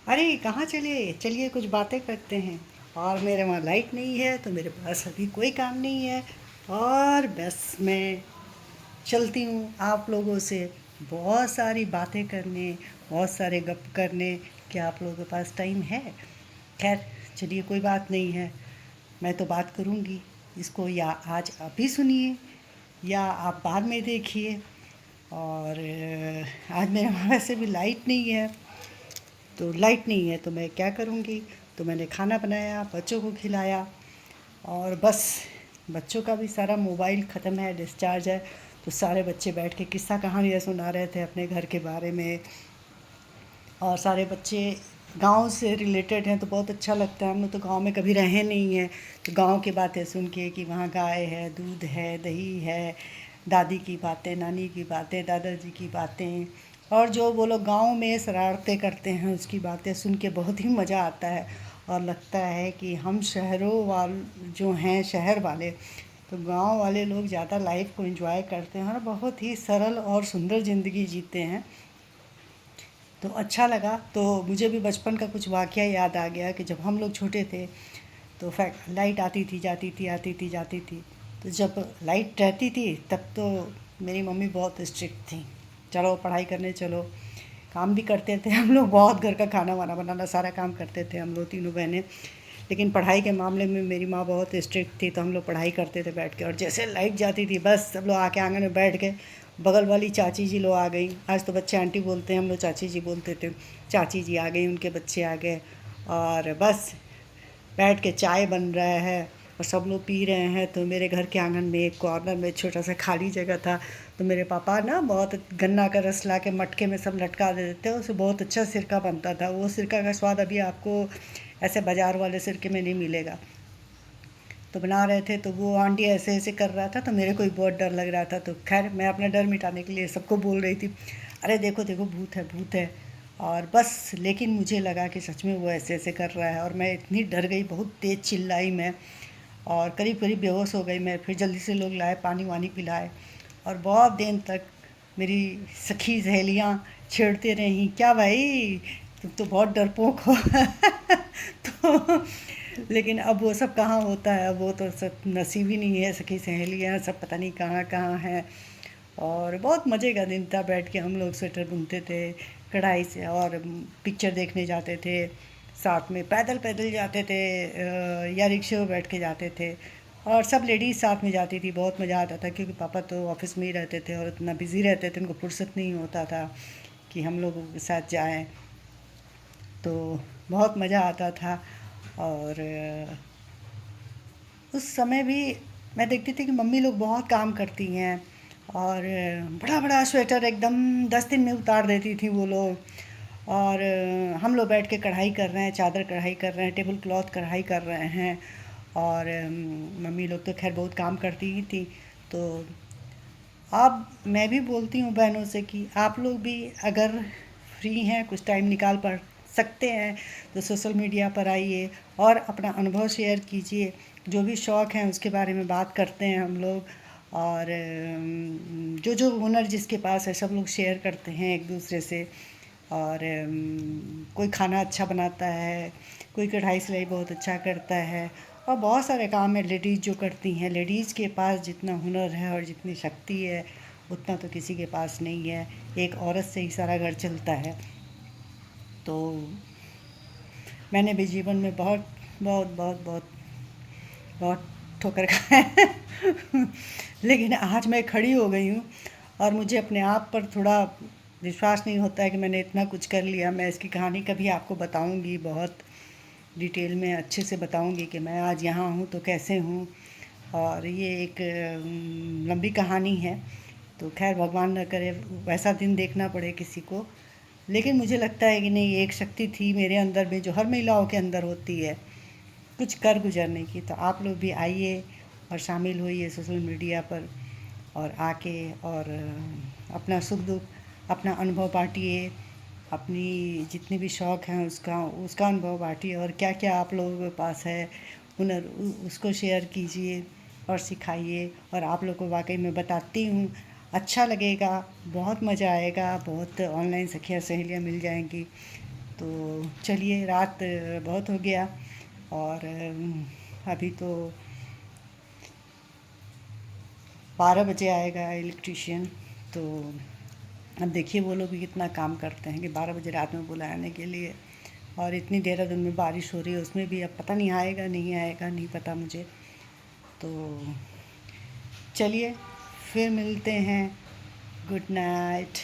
अरे कहाँ चले? चलिए कुछ बातें करते हैं। और मेरे वहाँ लाइट नहीं है तो मेरे पास अभी कोई काम नहीं है। और बस मैं चलती हूँ आप लोगों से बहुत सारी बातें करने, बहुत सारे गप करने। क्या आप लोगों के पास टाइम है? खैर, चलिए कोई बात नहीं है। मैं तो बात करूँगी। इसको या आज अभी सुनिए या आप बाद में देखिए। और आज मेरे वहाँ वैसे भी लाइट नहीं है। तो लाइट नहीं है तो मैं क्या करूँगी? तो मैंने खाना बनाया, बच्चों को खिलाया। और बस बच्चों का भी सारा मोबाइल ख़त्म है, डिस्चार्ज है। तो सारे बच्चे बैठ के किस्सा कहानियाँ सुना रहे थे अपने घर के बारे में। और सारे बच्चे गांव से रिलेटेड हैं तो बहुत अच्छा लगता है। हम लोग तो गांव में कभी रहे नहीं हैं, तो गांव की बातें सुन के कि वहाँ गाय है, दूध है, दही है, दादी की बातें, नानी की बातें, दादाजी की बातें, और जो वो लोग गाँव में शरारतें करते हैं उसकी बातें सुन के बहुत ही मज़ा आता है। और लगता है कि हम शहरों वाल जो हैं शहर वाले, तो गांव वाले लोग ज़्यादा लाइफ को एंजॉय करते हैं और बहुत ही सरल और सुंदर ज़िंदगी जीते हैं। तो अच्छा लगा। तो मुझे भी बचपन का कुछ वाक़या याद आ गया कि जब हम लोग छोटे थे तो फैक्ट लाइट आती थी जाती थी, आती थी जाती थी। तो जब लाइट रहती थी तब तो मेरी मम्मी बहुत स्ट्रिक्ट थी। चलो पढ़ाई करने चलो। काम भी करते थे हम लोग बहुत, घर का खाना वाना बनाना सारा काम करते थे हम लोग तीनों बहनें। लेकिन पढ़ाई के मामले में मेरी माँ बहुत स्ट्रिक्ट थी, तो हम लोग पढ़ाई करते थे बैठ के। और जैसे लाइट जाती थी बस सब लोग आके आंगन में बैठ गए। बगल वाली चाची जी लोग आ गई, आज तो बच्चे आंटी बोलते हैं, हम लोग चाची जी बोलते थे। चाची जी आ गई, उनके बच्चे आ गए। और बस बैठ के चाय बन रहा है और सब लोग पी रहे हैं। तो मेरे घर के आंगन में एक कॉर्नर में छोटा सा खाली जगह था। तो मेरे पापा ना बहुत गन्ना का रस ला के मटके में सब लटका देते थे, उससे बहुत अच्छा सिरका बनता था। वो सिरका का स्वाद अभी आपको ऐसे बाज़ार वाले सिरके में नहीं मिलेगा। तो बना रहे थे तो वो आंटी ऐसे ऐसे कर रहा था तो मेरे को भी बहुत डर लग रहा था। तो खैर मैं अपना डर मिटाने के लिए सबको बोल रही थी, अरे देखो देखो भूत है भूत है। और बस लेकिन मुझे लगा कि सच में वो ऐसे ऐसे कर रहा है और मैं इतनी डर गई, बहुत तेज़ चिल्लाई मैं। और करीब करीब बेहोश हो गई मैं। फिर जल्दी से लोग लाए, पानी वानी पिलाए। और बहुत देर तक मेरी सखी सहेलियाँ छेड़ते रहीं, क्या भाई तुम तो बहुत डरपोक हो तो लेकिन अब वो सब कहाँ होता है, अब वो तो सब नसीब ही नहीं है। सखी सहेलियाँ सब पता नहीं कहाँ कहाँ हैं। और बहुत मज़े का दिन था, बैठ के हम लोग स्वेटर बुनते थे कढ़ाई से। और पिक्चर देखने जाते थे साथ में, पैदल पैदल जाते थे या रिक्शे में बैठ के जाते थे। और सब लेडीज़ साथ में जाती थी, बहुत मज़ा आता था क्योंकि पापा तो ऑफिस में ही रहते थे और इतना बिज़ी रहते थे, उनको फुर्सत नहीं होता था कि हम लोगों के साथ जाएं। तो बहुत मज़ा आता था। और उस समय भी मैं देखती थी कि मम्मी लोग बहुत काम करती हैं। और बड़ा बड़ा स्वेटर एकदम 10 दिन में उतार देती थी वो लोग। और हम लोग बैठ के कढ़ाई कर रहे हैं, चादर कढ़ाई कर रहे हैं, टेबल क्लॉथ कढ़ाई कर रहे हैं। और मम्मी लोग तो खैर बहुत काम करती ही थी। तो अब मैं भी बोलती हूँ बहनों से कि आप लोग भी अगर फ्री हैं, कुछ टाइम निकाल पड़ सकते हैं, तो सोशल मीडिया पर आइए और अपना अनुभव शेयर कीजिए। जो भी शौक़ हैं उसके बारे में बात करते हैं हम लोग। और जो जो हुनर जिसके पास है सब लोग शेयर करते हैं एक दूसरे से। और कोई खाना अच्छा बनाता है, कोई कढ़ाई सिलाई बहुत अच्छा करता है। और बहुत सारे काम है लेडीज़ जो करती हैं। लेडीज़ के पास जितना हुनर है और जितनी शक्ति है उतना तो किसी के पास नहीं है। एक औरत से ही सारा घर चलता है। तो मैंने भी जीवन में बहुत बहुत बहुत बहुत बहुत ठोकर खाए हैं लेकिन आज मैं खड़ी हो गई हूँ और मुझे अपने आप पर थोड़ा विश्वास नहीं होता है कि मैंने इतना कुछ कर लिया। मैं इसकी कहानी कभी आपको बताऊँगी, बहुत डिटेल में अच्छे से बताऊँगी कि मैं आज यहाँ हूँ तो कैसे हूँ। और ये एक लंबी कहानी है। तो खैर भगवान न करे वैसा दिन देखना पड़े किसी को। लेकिन मुझे लगता है कि नहीं, एक शक्ति थी मेरे अंदर में जो हर महिलाओं के अंदर होती है, कुछ कर गुजरने की। तो आप लोग भी आइए और शामिल होइए सोशल मीडिया पर और आके और अपना सुख दुख, अपना अनुभव बांटिए। अपनी जितने भी शौक़ हैं उसका उसका अनुभव बांटिए। और क्या क्या आप लोगों के पास है हुनर, उसको शेयर कीजिए और सिखाइए। और आप लोग को वाकई में बताती हूँ अच्छा लगेगा, बहुत मज़ा आएगा। बहुत ऑनलाइन सखियाँ सहेलियाँ मिल जाएंगी। तो चलिए, रात बहुत हो गया और अभी तो 12 बजे आएगा इलेक्ट्रीशियन। तो अब देखिए वो लोग भी कितना काम करते हैं कि 12 बजे रात में बुलाने के लिए, और इतनी देहरादून में बारिश हो रही है, उसमें भी अब पता नहीं आएगा नहीं पता मुझे। तो चलिए फिर मिलते हैं। Good night.